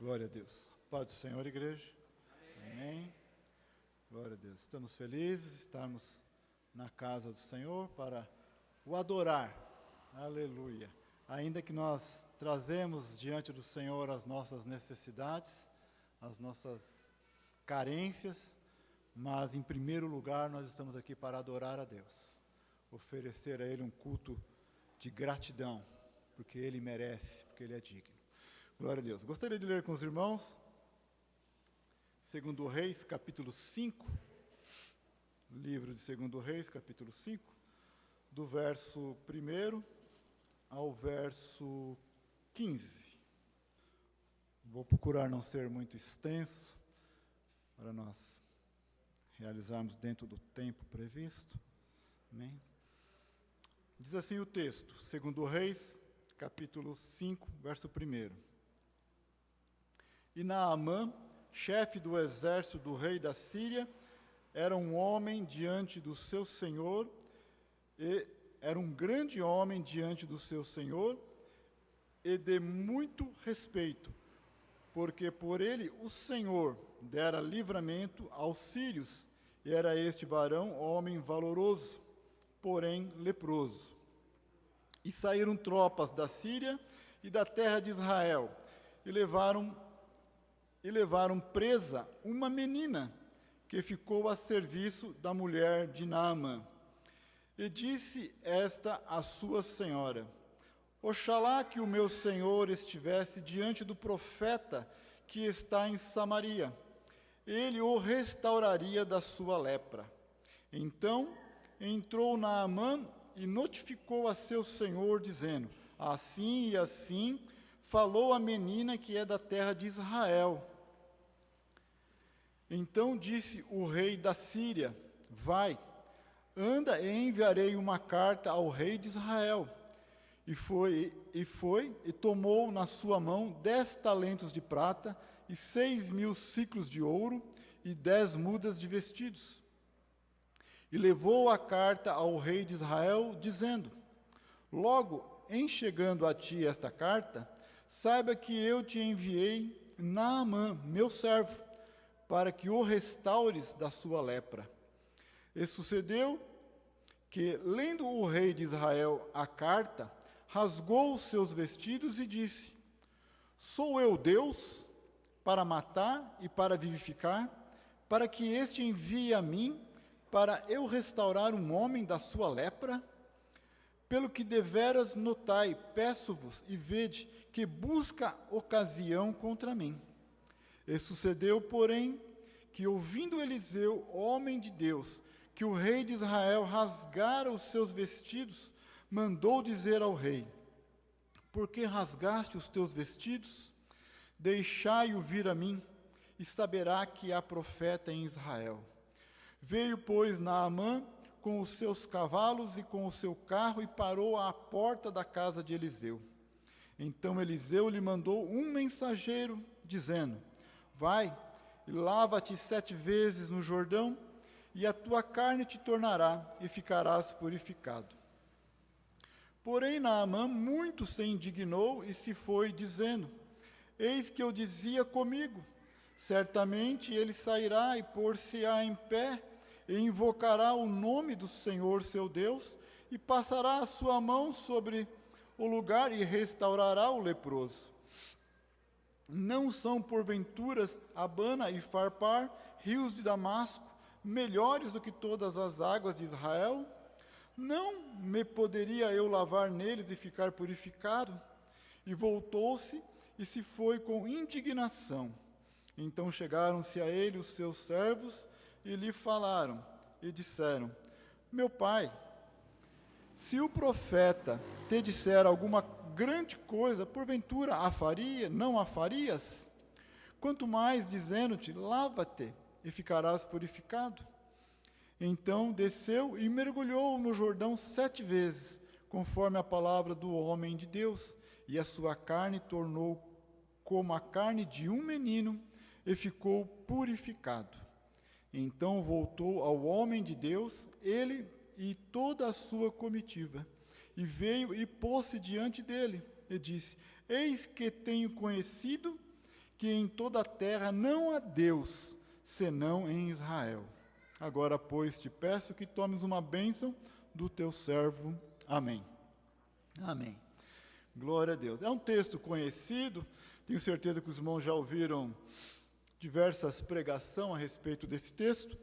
Glória a Deus. Paz do Senhor, igreja. Amém. Glória a Deus. Estamos felizes de estarmos na casa do Senhor para o adorar. Aleluia. Ainda que nós trazemos diante do Senhor as nossas necessidades, as nossas carências, mas em primeiro lugar nós estamos aqui para adorar a Deus, oferecer a Ele um culto de gratidão, porque Ele merece, porque Ele é digno. Glória a Deus. Gostaria de ler com os irmãos, 2 Reis, capítulo 5, livro de 2 Reis, capítulo 5, do verso 1 ao verso 15. Vou procurar não ser muito extenso, para nós realizarmos dentro do tempo previsto. Amém? Diz assim o texto, 2 Reis, capítulo 5, verso 1. E Naamã, chefe do exército do rei da Síria, era um homem diante do seu senhor, e era um grande homem diante do seu senhor, e de muito respeito, porque por ele o Senhor dera livramento aos sírios, e era este varão homem valoroso, porém leproso. E saíram tropas da Síria e da terra de Israel, e levaram presa uma menina que ficou a serviço da mulher de Naamã. E disse esta à sua senhora: Oxalá que o meu senhor estivesse diante do profeta que está em Samaria, ele o restauraria da sua lepra. Então entrou Naamã e notificou a seu senhor, dizendo: Assim e assim falou a menina que é da terra de Israel. Então disse o rei da Síria: Vai, anda e enviarei uma carta ao rei de Israel. E foi, e tomou na sua mão 10 talentos de prata, e 6.000 siclos de ouro, e 10 mudas de vestidos. E levou a carta ao rei de Israel, dizendo: Logo, em chegando a ti esta carta, saiba que eu te enviei Naamã, meu servo, para que o restaures da sua lepra. E sucedeu que, lendo o rei de Israel a carta, rasgou os seus vestidos e disse: Sou eu Deus para matar e para vivificar, para que este envie a mim, para eu restaurar um homem da sua lepra? Pelo que deveras notai, peço-vos e vede que busca ocasião contra mim. E sucedeu, porém, que ouvindo Eliseu, homem de Deus, que o rei de Israel rasgara os seus vestidos, mandou dizer ao rei: Por que rasgaste os teus vestidos? Deixai-o vir a mim, e saberá que há profeta em Israel. Veio, pois, Naamã com os seus cavalos e com o seu carro, e parou à porta da casa de Eliseu. Então Eliseu lhe mandou um mensageiro, dizendo: Vai e lava-te 7 vezes no Jordão, e a tua carne te tornará, e ficarás purificado. Porém Naamã muito se indignou e se foi, dizendo: Eis que eu dizia comigo: certamente ele sairá e pôr-se-á em pé, e invocará o nome do Senhor seu Deus, e passará a sua mão sobre o lugar e restaurará o leproso. Não são, porventura, Abana e Farpar, rios de Damasco, melhores do que todas as águas de Israel? Não me poderia eu lavar neles e ficar purificado? E voltou-se e se foi com indignação. Então chegaram-se a ele os seus servos e lhe falaram, e disseram: Meu pai, se o profeta te disser alguma grande coisa, porventura a faria, não a farias? Quanto mais dizendo-te: lava-te e ficarás purificado. Então desceu e mergulhou no Jordão 7 vezes, conforme a palavra do homem de Deus, e a sua carne tornou como a carne de um menino, e ficou purificado. Então voltou ao homem de Deus, ele e toda a sua comitiva, e veio e pôs-se diante dele, e disse: Eis que tenho conhecido que em toda a terra não há Deus, senão em Israel. Agora, pois, te peço que tomes uma bênção do teu servo. Amém. Amém. Glória a Deus. É um texto conhecido, tenho certeza que os irmãos já ouviram diversas pregações a respeito desse texto,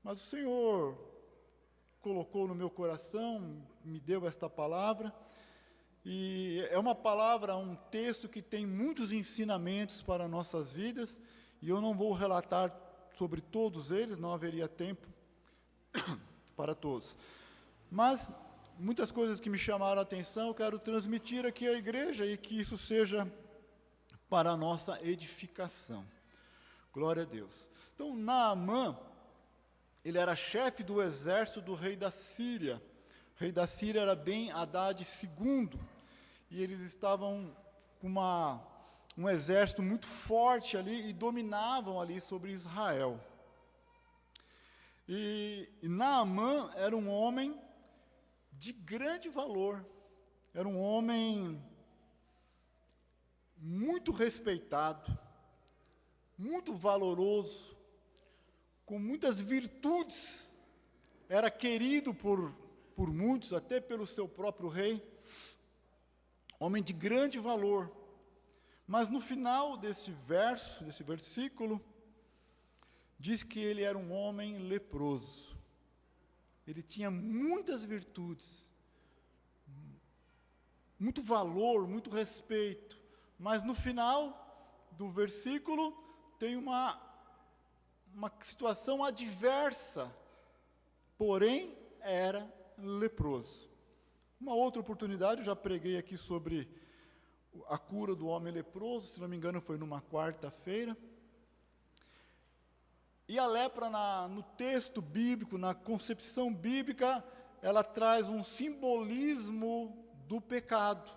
mas o Senhor colocou no meu coração, me deu esta palavra, e é uma palavra, um texto que tem muitos ensinamentos para nossas vidas, e eu não vou relatar sobre todos eles, não haveria tempo para todos. Mas muitas coisas que me chamaram a atenção, eu quero transmitir aqui à igreja e que isso seja para a nossa edificação. Glória a Deus. Então, Naamã, ele era chefe do exército do rei da Síria. O rei da Síria era Ben-Hadad II, e eles estavam com um exército muito forte ali e dominavam ali sobre Israel. E Naamã era um homem de grande valor, era um homem muito respeitado, muito valoroso, com muitas virtudes, era querido por muitos, até pelo seu próprio rei, homem de grande valor. Mas no final desse versículo, diz que ele era um homem leproso. Ele tinha muitas virtudes, muito valor, muito respeito, mas no final do versículo tem uma situação adversa, porém era leproso. Uma outra oportunidade, eu já preguei aqui sobre a cura do homem leproso, se não me engano foi numa quarta-feira. E a lepra no texto bíblico, na concepção bíblica, ela traz um simbolismo do pecado.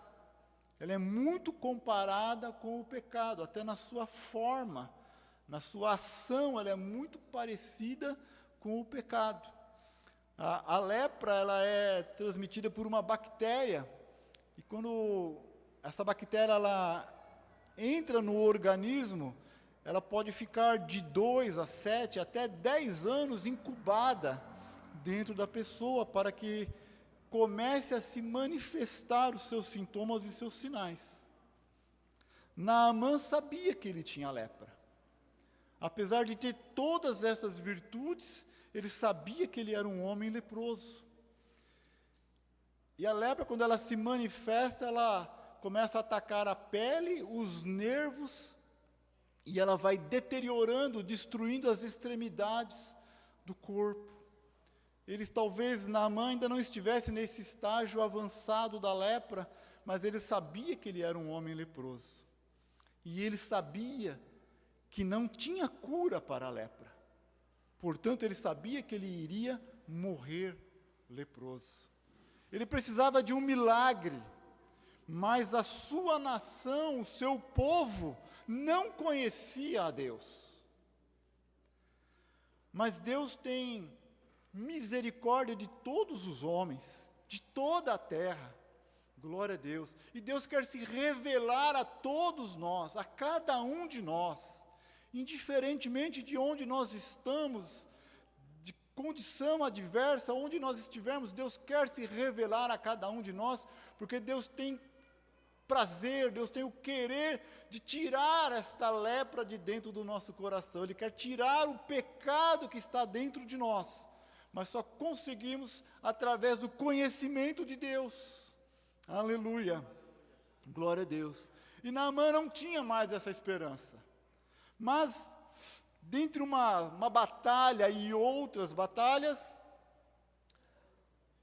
Ela é muito comparada com o pecado, até na sua forma, na sua ação, ela é muito parecida com o pecado. A lepra, ela é transmitida por uma bactéria, e quando essa bactéria ela entra no organismo, ela pode ficar de 2 a 7, até 10 anos incubada dentro da pessoa, para que comece a se manifestar os seus sintomas e seus sinais. Naamã sabia que ele tinha lepra. Apesar de ter todas essas virtudes, ele sabia que ele era um homem leproso. E a lepra, quando ela se manifesta, ela começa a atacar a pele, os nervos, e ela vai deteriorando, destruindo as extremidades do corpo. Talvez Naamã ainda não estivesse nesse estágio avançado da lepra, mas ele sabia que ele era um homem leproso. E ele sabia que não tinha cura para a lepra. Portanto, ele sabia que ele iria morrer leproso. Ele precisava de um milagre, mas a sua nação, o seu povo, não conhecia a Deus. Mas Deus tem misericórdia de todos os homens, de toda a terra. Glória a Deus. E Deus quer se revelar a todos nós, a cada um de nós, indiferentemente de onde nós estamos, de condição adversa, onde nós estivermos, Deus quer se revelar a cada um de nós, porque Deus tem prazer, Deus tem o querer de tirar esta lepra de dentro do nosso coração. Ele quer tirar o pecado que está dentro de nós, mas só conseguimos através do conhecimento de Deus. Aleluia, glória a Deus. E Naamã não tinha mais essa esperança, mas dentre uma batalha e outras batalhas,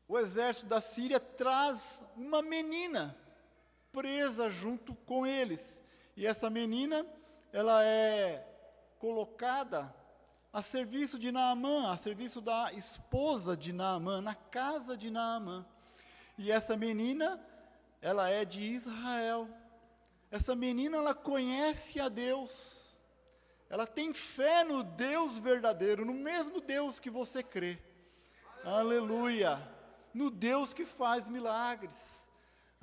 o exército da Síria traz uma menina presa junto com eles, e essa menina, ela é colocada a serviço de Naamã, a serviço da esposa de Naamã, na casa de Naamã. E essa menina, ela é de Israel. Essa menina, ela conhece a Deus. Ela tem fé no Deus verdadeiro, no mesmo Deus que você crê. Aleluia! No Deus que faz milagres.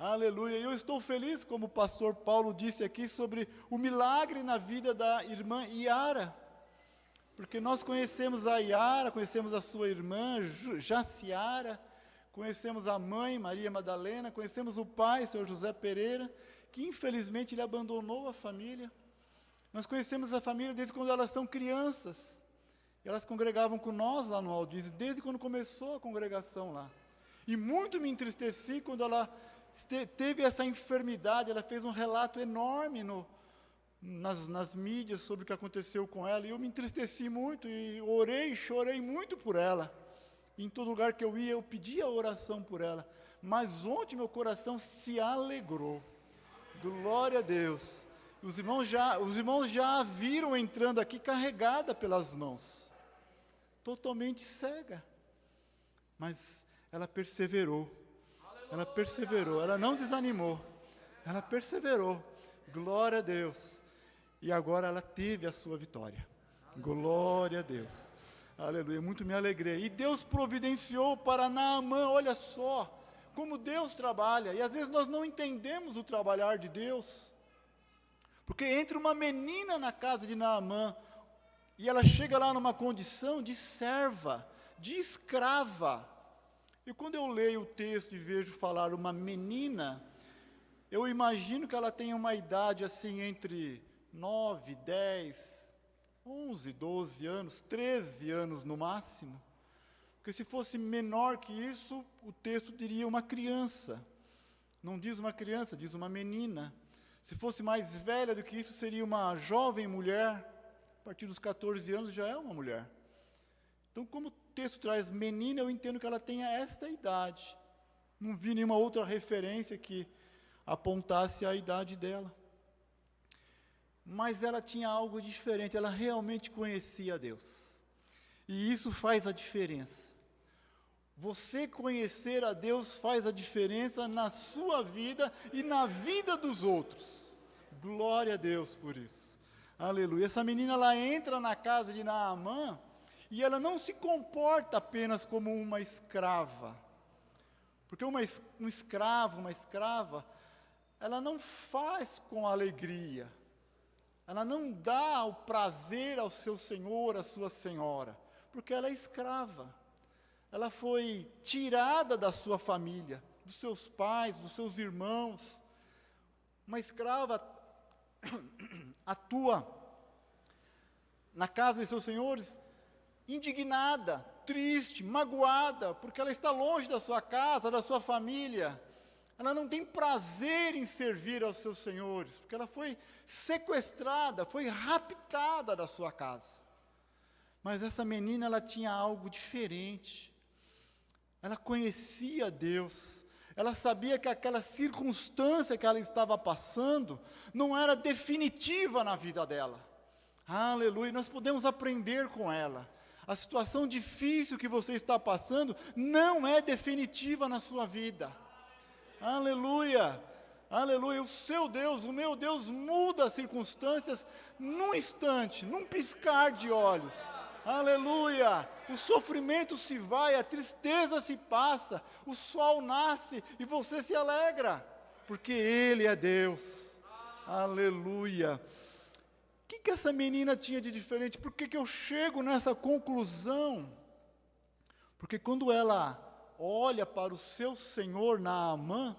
Aleluia. E eu estou feliz, como o pastor Paulo disse aqui, sobre o milagre na vida da irmã Iara. Porque nós conhecemos a Iara, conhecemos a sua irmã Jaciara, conhecemos a mãe Maria Madalena, conhecemos o pai, Senhor José Pereira, que infelizmente ele abandonou a família. Nós conhecemos a família desde quando elas são crianças. Elas congregavam com nós lá no Aldizes, desde quando começou a congregação lá. E muito me entristeci quando ela teve essa enfermidade. Ela fez um relato enorme nas mídias sobre o que aconteceu com ela. E eu me entristeci muito e orei, chorei muito por ela. E em todo lugar que eu ia, eu pedia oração por ela. Mas ontem meu coração se alegrou. Glória a Deus. Os irmãos já a viram entrando aqui carregada pelas mãos, totalmente cega, mas ela perseverou, ela não desanimou, ela perseverou, glória a Deus, e agora ela teve a sua vitória, glória a Deus, aleluia, muito me alegrei, e Deus providenciou para Naamã, olha só, como Deus trabalha, e às vezes nós não entendemos o trabalhar de Deus, porque entra uma menina na casa de Naamã, e ela chega lá numa condição de serva, de escrava. E quando eu leio o texto e vejo falar uma menina, eu imagino que ela tenha uma idade assim entre 9, 10, 11, 12 anos, 13 anos no máximo. Porque se fosse menor que isso, o texto diria uma criança. Não diz uma criança, diz uma menina. Se fosse mais velha do que isso, seria uma jovem mulher. A partir dos 14 anos já é uma mulher. Então, como o texto traz menina, eu entendo que ela tenha esta idade. Não vi nenhuma outra referência que apontasse a idade dela. Mas ela tinha algo diferente, ela realmente conhecia Deus. E isso faz a diferença. Você conhecer a Deus faz a diferença na sua vida e na vida dos outros. Glória a Deus por isso. Aleluia. Essa menina, ela entra na casa de Naamã e ela não se comporta apenas como uma escrava. Porque um escravo, uma escrava, ela não faz com alegria. Ela não dá o prazer ao seu senhor, à sua senhora, porque ela é escrava. Ela foi tirada da sua família, dos seus pais, dos seus irmãos. Uma escrava atua na casa de seus senhores indignada, triste, magoada, porque ela está longe da sua casa, da sua família. Ela não tem prazer em servir aos seus senhores, porque ela foi sequestrada, foi raptada da sua casa. Mas essa menina, ela tinha algo diferente. Ela conhecia Deus, ela sabia que aquela circunstância que ela estava passando não era definitiva na vida dela. Aleluia, nós podemos aprender com ela. A situação difícil que você está passando não é definitiva na sua vida. Aleluia, aleluia, o seu Deus, o meu Deus muda as circunstâncias num instante, num piscar de olhos. Aleluia, o sofrimento se vai, a tristeza se passa, o sol nasce e você se alegra, porque Ele é Deus. Aleluia. O que essa menina tinha de diferente? Por que eu chego nessa conclusão? Porque quando ela olha para o seu senhor Naamã,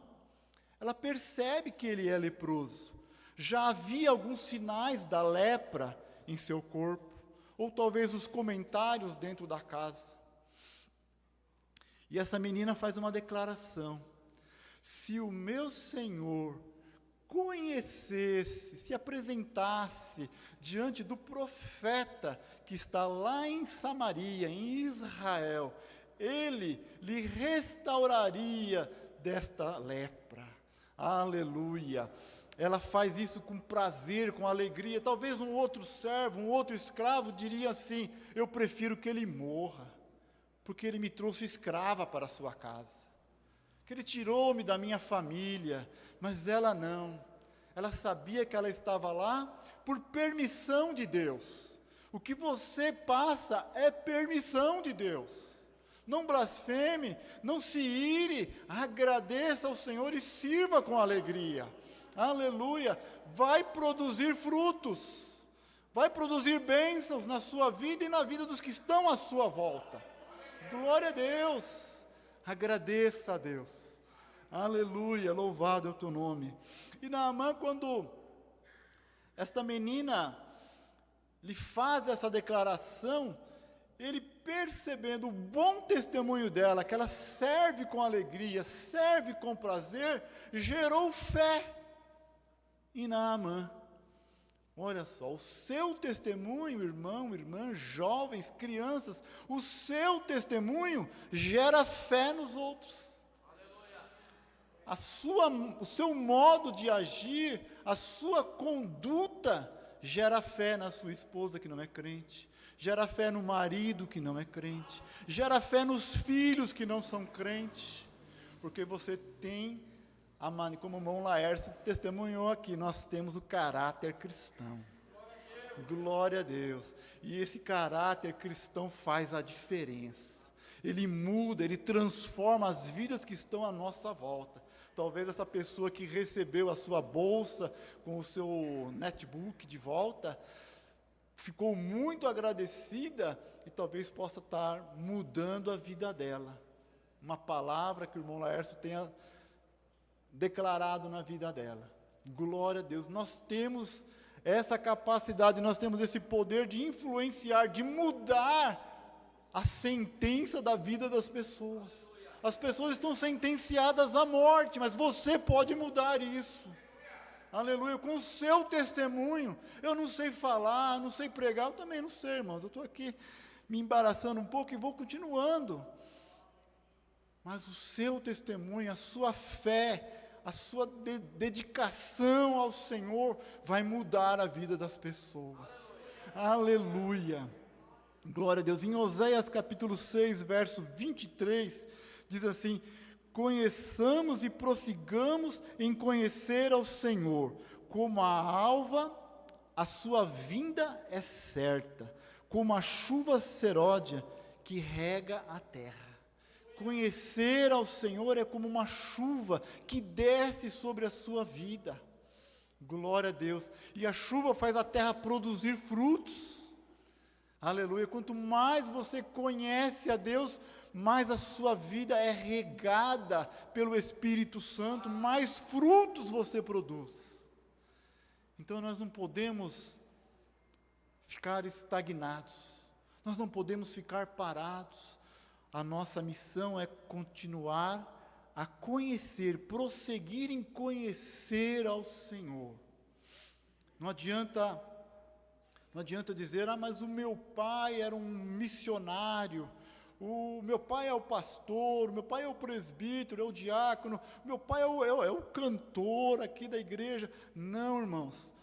ela percebe que ele é leproso. Já havia alguns sinais da lepra em seu corpo, ou talvez os comentários dentro da casa. E essa menina faz uma declaração: se o meu Senhor conhecesse, se apresentasse diante do profeta que está lá em Samaria, em Israel, ele lhe restauraria desta lepra. Aleluia. Ela faz isso com prazer, com alegria. Talvez um outro servo, um outro escravo diria assim: eu prefiro que ele morra, porque ele me trouxe escrava para a sua casa, que ele tirou-me da minha família. Mas ela não, ela sabia que ela estava lá por permissão de Deus. O que você passa é permissão de Deus, não blasfeme, não se ire, agradeça ao Senhor e sirva com alegria. Aleluia! Vai produzir frutos, vai produzir bênçãos na sua vida e na vida dos que estão à sua volta. Glória a Deus! Agradeça a Deus. Aleluia! Louvado é o teu nome. E Naamã, quando esta menina lhe faz essa declaração, ele percebendo o bom testemunho dela, que ela serve com alegria, serve com prazer, gerou fé em Naamã. Olha só, o seu testemunho, irmão, irmã, jovens, crianças, o seu testemunho gera fé nos outros. O seu modo de agir, a sua conduta gera fé na sua esposa que não é crente, gera fé no marido que não é crente, gera fé nos filhos que não são crentes, porque você tem, como o irmão Laércio testemunhou aqui, nós temos o caráter cristão. Glória a Deus. E esse caráter cristão faz a diferença. Ele muda, ele transforma as vidas que estão à nossa volta. Talvez essa pessoa que recebeu a sua bolsa com o seu netbook de volta, ficou muito agradecida e talvez possa estar mudando a vida dela. Uma palavra que o irmão Laércio tenha declarado na vida dela. Glória a Deus. Nós temos essa capacidade, nós temos esse poder de influenciar, de mudar a sentença da vida das pessoas. As pessoas estão sentenciadas à morte, mas você pode mudar isso. Aleluia, com o seu testemunho. Eu não sei falar, não sei pregar, eu também não sei, irmãos. Eu estou aqui me embaraçando um pouco e vou continuando. Mas o seu testemunho, a sua fé, a sua dedicação ao Senhor vai mudar a vida das pessoas. Aleluia. Glória a Deus. Em Oséias capítulo 6, verso 23, diz assim: conheçamos e prossigamos em conhecer ao Senhor. Como a alva, a sua vinda é certa, como a chuva seródia que rega a terra. Conhecer ao Senhor é como uma chuva que desce sobre a sua vida. Glória a Deus. E a chuva faz a terra produzir frutos. Aleluia. Quanto mais você conhece a Deus, mais a sua vida é regada pelo Espírito Santo, mais frutos você produz. Então nós não podemos ficar estagnados, nós não podemos ficar parados. A nossa missão é continuar a conhecer, prosseguir em conhecer ao Senhor. Não adianta dizer, mas o meu pai era um missionário, o meu pai é o pastor, o meu pai é o presbítero, é o diácono, o meu pai é o cantor aqui da igreja. Não, irmãos,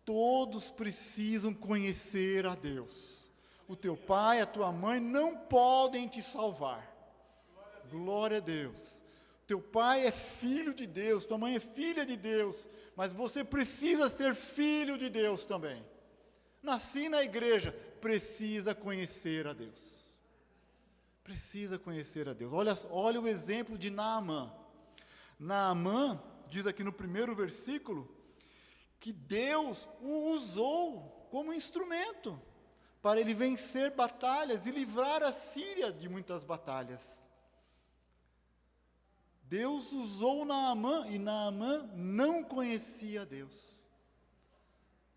todos precisam conhecer a Deus. O teu pai, a tua mãe não podem te salvar. Glória a Deus. Teu pai é filho de Deus, tua mãe é filha de Deus, mas você precisa ser filho de Deus também. Nasci na igreja, precisa conhecer a Deus. Precisa conhecer a Deus. Olha o exemplo de Naamã. Naamã, diz aqui no primeiro versículo, que Deus o usou como instrumento para ele vencer batalhas e livrar a Síria de muitas batalhas. Deus usou Naamã, e Naamã não conhecia Deus.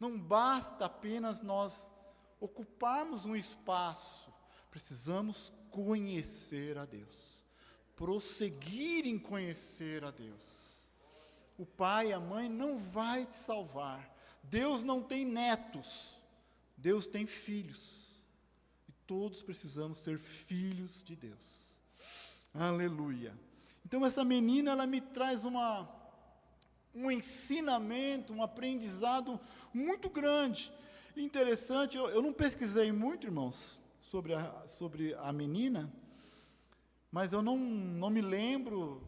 Não basta apenas nós ocuparmos um espaço, precisamos conhecer a Deus, prosseguir em conhecer a Deus. O pai e a mãe não vai te salvar. Deus não tem netos, Deus tem filhos, e todos precisamos ser filhos de Deus. Aleluia. Então essa menina, ela me traz um ensinamento, um aprendizado muito grande. Interessante, eu não pesquisei muito, irmãos, sobre a menina, mas eu não me lembro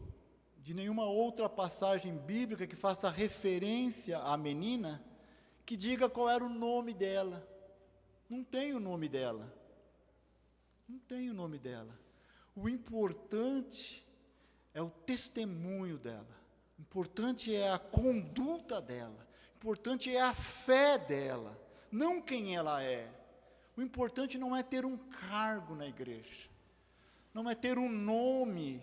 de nenhuma outra passagem bíblica que faça referência à menina, que diga qual era o nome dela. Não tem o nome dela. Não tem o nome dela. O importante é o testemunho dela. O importante é a conduta dela. O importante é a fé dela, não quem ela é. O importante não é ter um cargo na igreja, não é ter um nome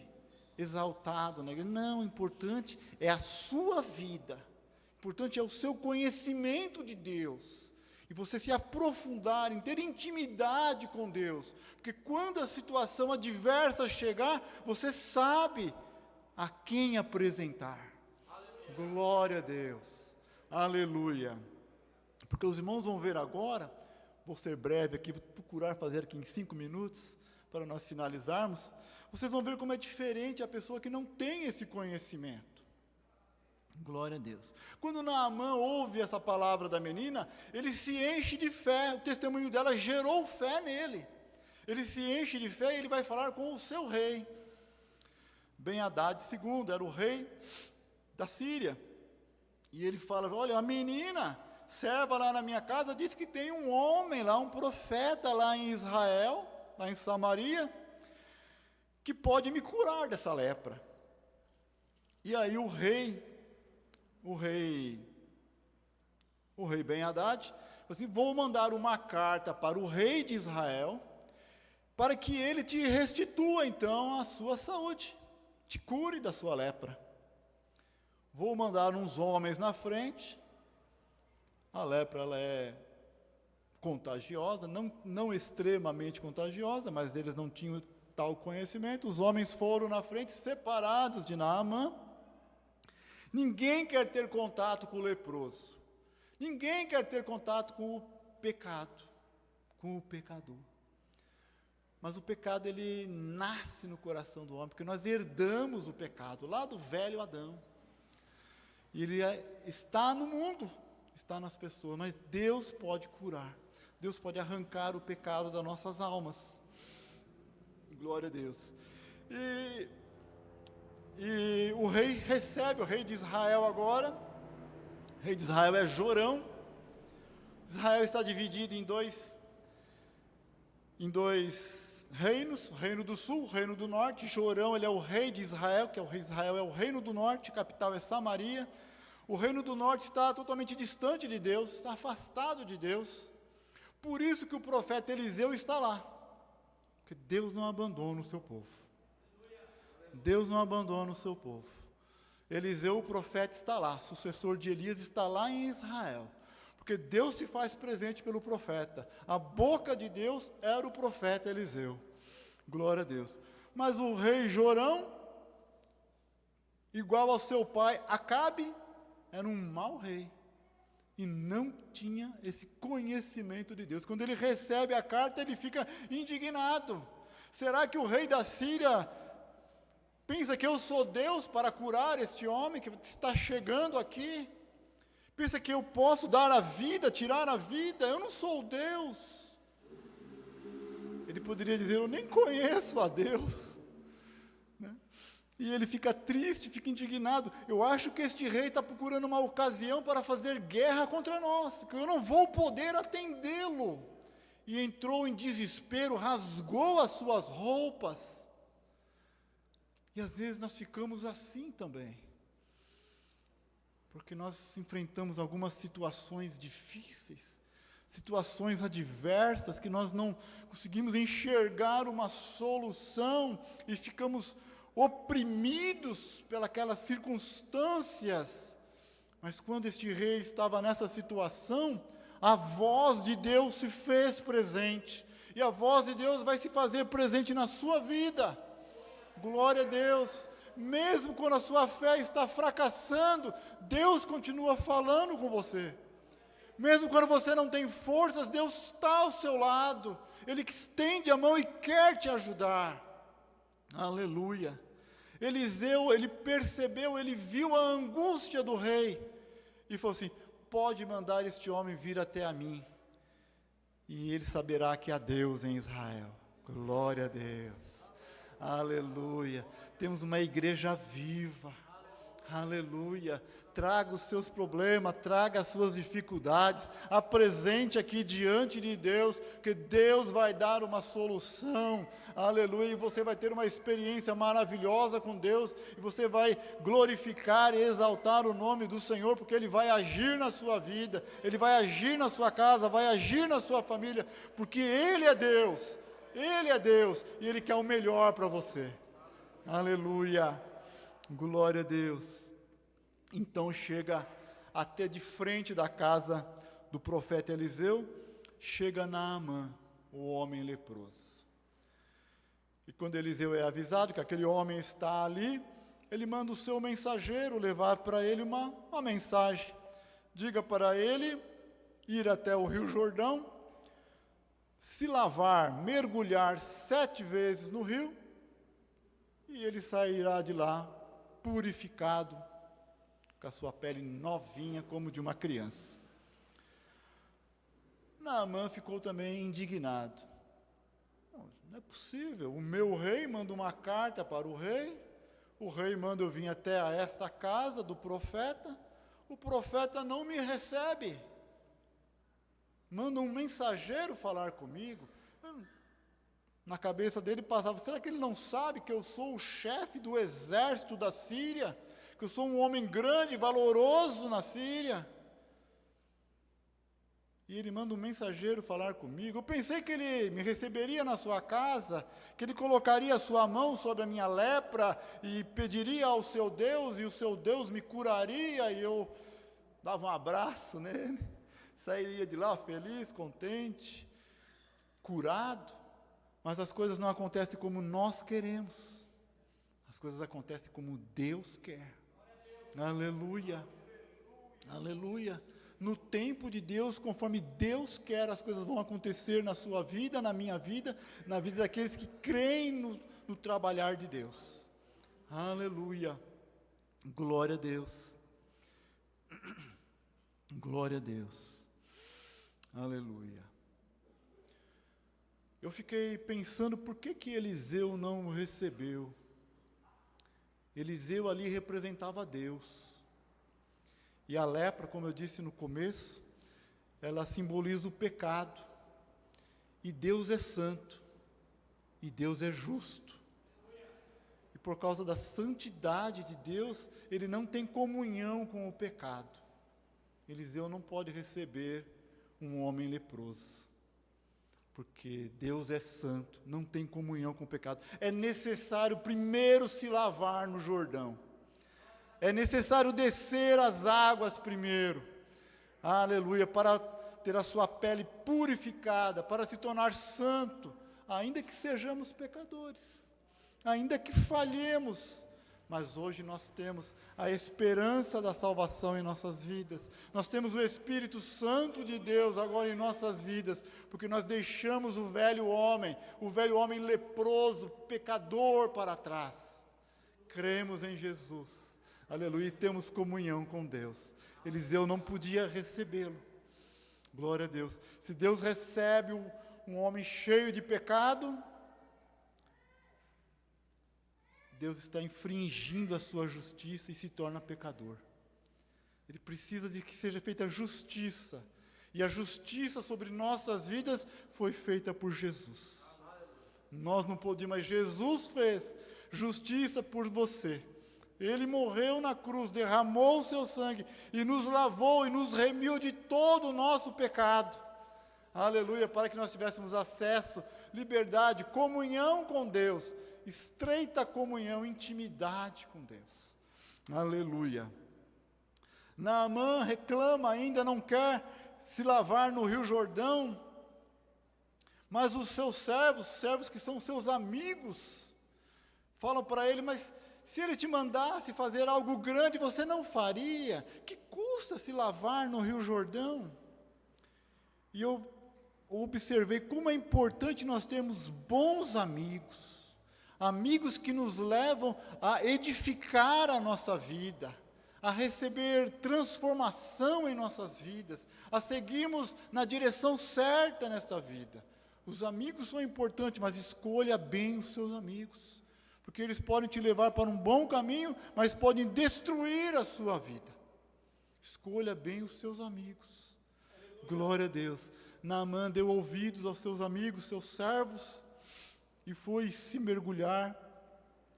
exaltado na igreja. Não, o importante é a sua vida. O importante é o seu conhecimento de Deus. E você se aprofundar em ter intimidade com Deus. Porque quando a situação adversa chegar, você sabe a quem apresentar. Aleluia. Glória a Deus. Aleluia. Porque os irmãos vão ver agora, vou ser breve aqui, vou procurar fazer aqui em 5 minutos, para nós finalizarmos. Vocês vão ver como é diferente a pessoa que não tem esse conhecimento. Glória a Deus. Quando Naamã ouve essa palavra da menina, ele se enche de fé, o testemunho dela gerou fé nele. Ele se enche de fé e ele vai falar com o seu rei. Ben-Hadad II era o rei da Síria. E ele fala, olha, a menina, serva lá na minha casa, diz que tem um homem lá, um profeta lá em Israel, lá em Samaria, que pode me curar dessa lepra. E aí o rei Ben-Hadad, assim, vou mandar uma carta para o rei de Israel, para que ele te restitua, então, a sua saúde, te cure da sua lepra. Vou mandar uns homens na frente, a lepra, ela é contagiosa, não extremamente contagiosa, mas eles não tinham tal conhecimento. Os homens foram na frente, separados de Naamã. Ninguém quer ter contato com o leproso. Ninguém quer ter contato com o pecado, com o pecador. Mas o pecado, ele nasce no coração do homem, porque nós herdamos o pecado, lá do velho Adão. E ele está no mundo, está nas pessoas, mas Deus pode curar. Deus pode arrancar o pecado das nossas almas. Glória a Deus. E o rei recebe, o rei de Israel agora, o rei de Israel é Jorão. Israel está dividido em dois reinos, o reino do sul, o reino do norte. Jorão, ele é o rei de Israel, que é o rei de Israel, é o reino do norte, a capital é Samaria. O reino do norte está totalmente distante de Deus, está afastado de Deus. Por isso que o profeta Eliseu está lá, porque Deus não abandona o seu povo. Deus não abandona o seu povo. Eliseu, o profeta, está lá, sucessor de Elias, está lá em Israel, porque Deus se faz presente pelo profeta. A boca de Deus era o profeta Eliseu. Glória a Deus. Mas o rei Jorão, igual ao seu pai Acabe, era um mau rei e não tinha esse conhecimento de Deus. Quando ele recebe a carta, ele fica indignado. Será que o rei da Síria pensa que eu sou Deus para curar este homem que está chegando aqui? Pensa que eu posso dar a vida, tirar a vida? Eu não sou Deus. Ele poderia dizer, eu nem conheço a Deus. Né? E ele fica triste, fica indignado. Eu acho que este rei está procurando uma ocasião para fazer guerra contra nós, que eu não vou poder atendê-lo. E entrou em desespero, rasgou as suas roupas. E às vezes nós ficamos assim também, porque nós enfrentamos algumas situações difíceis, situações adversas, que nós não conseguimos enxergar uma solução, e ficamos oprimidos pelas circunstâncias. Mas quando este rei estava nessa situação, a voz de Deus se fez presente, e a voz de Deus vai se fazer presente na sua vida. Glória a Deus. Mesmo quando a sua fé está fracassando, Deus continua falando com você. Mesmo quando você não tem forças, Deus está ao seu lado. Ele estende a mão e quer te ajudar. Aleluia. Eliseu, ele percebeu, ele viu a angústia do rei e falou assim, pode mandar este homem vir até a mim, e ele saberá que há Deus em Israel. Glória a Deus. Aleluia. Temos uma igreja viva. Aleluia. Traga os seus problemas, traga as suas dificuldades, apresente aqui diante de Deus, que Deus vai dar uma solução. Aleluia. E você vai ter uma experiência maravilhosa com Deus, e você vai glorificar e exaltar o nome do Senhor, porque Ele vai agir na sua vida, Ele vai agir na sua casa, vai agir na sua família, porque Ele é Deus, e Ele quer o melhor para você. Aleluia. Glória a Deus. Então chega até de frente da casa do profeta Eliseu, chega Naamã, o homem leproso. E quando Eliseu é avisado que aquele homem está ali, ele manda o seu mensageiro levar para ele uma mensagem. Diga para ele ir até o Rio Jordão, se lavar, mergulhar 7 vezes no rio, e ele sairá de lá purificado, com a sua pele novinha como de uma criança. Naamã ficou também indignado. Não é possível, o meu rei manda uma carta para o rei manda eu vir até a esta casa do profeta, o profeta não me recebe, manda um mensageiro falar comigo. Na cabeça dele passava, será que ele não sabe que eu sou o chefe do exército da Síria? Que eu sou um homem grande, valoroso na Síria? E ele manda um mensageiro falar comigo. Eu pensei que ele me receberia na sua casa, que ele colocaria a sua mão sobre a minha lepra e pediria ao seu Deus, e o seu Deus me curaria, e eu dava um abraço nele, sairia de lá feliz, contente, curado. Mas as coisas não acontecem como nós queremos. As coisas acontecem como Deus quer. Aleluia. Aleluia. No tempo de Deus, conforme Deus quer, as coisas vão acontecer na sua vida, na minha vida, na vida daqueles que creem no trabalhar de Deus. Aleluia. Glória a Deus. Glória a Deus. Aleluia. Eu fiquei pensando por que Eliseu não o recebeu. Eliseu ali representava Deus. E a lepra, como eu disse no começo, ela simboliza o pecado. E Deus é santo. E Deus é justo. E por causa da santidade de Deus, ele não tem comunhão com o pecado. Eliseu não pode receber um homem leproso. Porque Deus é santo, não tem comunhão com o pecado. É necessário primeiro se lavar no Jordão. É necessário descer as águas primeiro. Aleluia, para ter a sua pele purificada, para se tornar santo, ainda que sejamos pecadores, ainda que falhemos. Mas hoje nós temos a esperança da salvação em nossas vidas. Nós temos o Espírito Santo de Deus agora em nossas vidas, porque nós deixamos o velho homem leproso, pecador para trás. Cremos em Jesus. Aleluia, e temos comunhão com Deus. Eliseu não podia recebê-lo. Glória a Deus. Se Deus recebe um homem cheio de pecado, Deus está infringindo a sua justiça e se torna pecador. Ele precisa de que seja feita justiça. E a justiça sobre nossas vidas foi feita por Jesus. Nós não podíamos, mas Jesus fez justiça por você. Ele morreu na cruz, derramou o seu sangue e nos lavou e nos remiu de todo o nosso pecado. Aleluia, para que nós tivéssemos acesso, liberdade, comunhão com Deus, estreita comunhão, intimidade com Deus. Aleluia. Naamã reclama ainda, não quer se lavar no Rio Jordão, mas os seus servos que são seus amigos, falam para ele, mas se ele te mandasse fazer algo grande, você não faria? Que custa se lavar no Rio Jordão? E eu observei como é importante nós termos bons amigos, amigos que nos levam a edificar a nossa vida, a receber transformação em nossas vidas, a seguirmos na direção certa nessa vida. Os amigos são importantes, mas escolha bem os seus amigos, Porque eles podem te levar para um bom caminho, mas podem destruir a sua vida. Escolha bem os seus amigos. Glória a Deus. Naamã deu ouvidos aos seus amigos, seus servos, e foi se mergulhar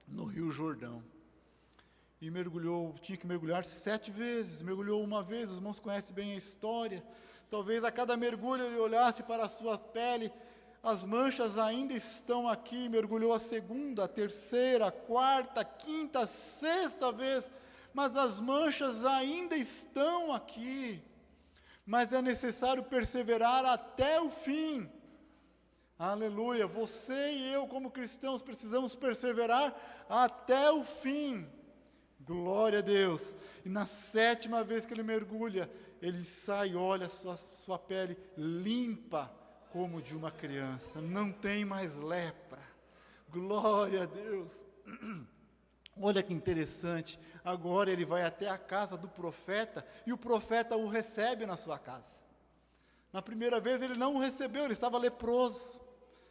no Rio Jordão. E mergulhou, tinha que mergulhar 7 vezes, mergulhou uma vez, os irmãos conhecem bem a história. Talvez a cada mergulho ele olhasse para a sua pele, as manchas ainda estão aqui, mergulhou a segunda, a terceira, a quarta, a quinta, a sexta vez, mas as manchas ainda estão aqui. Mas é necessário perseverar até o fim. Aleluia, você e eu como cristãos precisamos perseverar até o fim. Glória a Deus. E na 7ª vez que ele mergulha, ele sai, olha sua pele limpa como de uma criança, não tem mais lepra. Glória a Deus. Olha que interessante, agora ele vai até a casa do profeta, e o profeta o recebe na sua casa. Na primeira vez ele não o recebeu, ele estava leproso,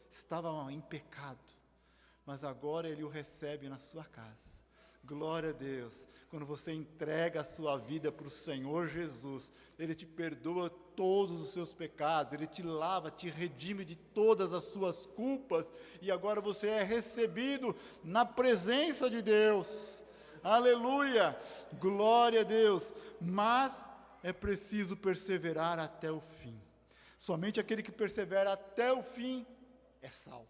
estava em pecado, mas agora ele o recebe na sua casa. Glória a Deus. Quando você entrega a sua vida para o Senhor Jesus, Ele te perdoa todos os seus pecados, Ele te lava, te redime de todas as suas culpas, e agora você é recebido na presença de Deus. Aleluia! Glória a Deus! Mas é preciso perseverar até o fim. Somente aquele que persevera até o fim é salvo.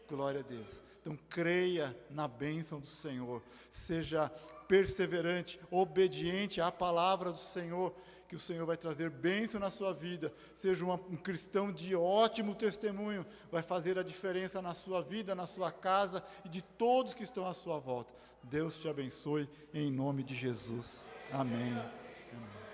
Glória a Deus. Então creia na bênção do Senhor, seja perseverante, obediente à palavra do Senhor, que o Senhor vai trazer bênção na sua vida. Seja um cristão de ótimo testemunho, vai fazer a diferença na sua vida, na sua casa e de todos que estão à sua volta. Deus te abençoe em nome de Jesus. Amém. Amém.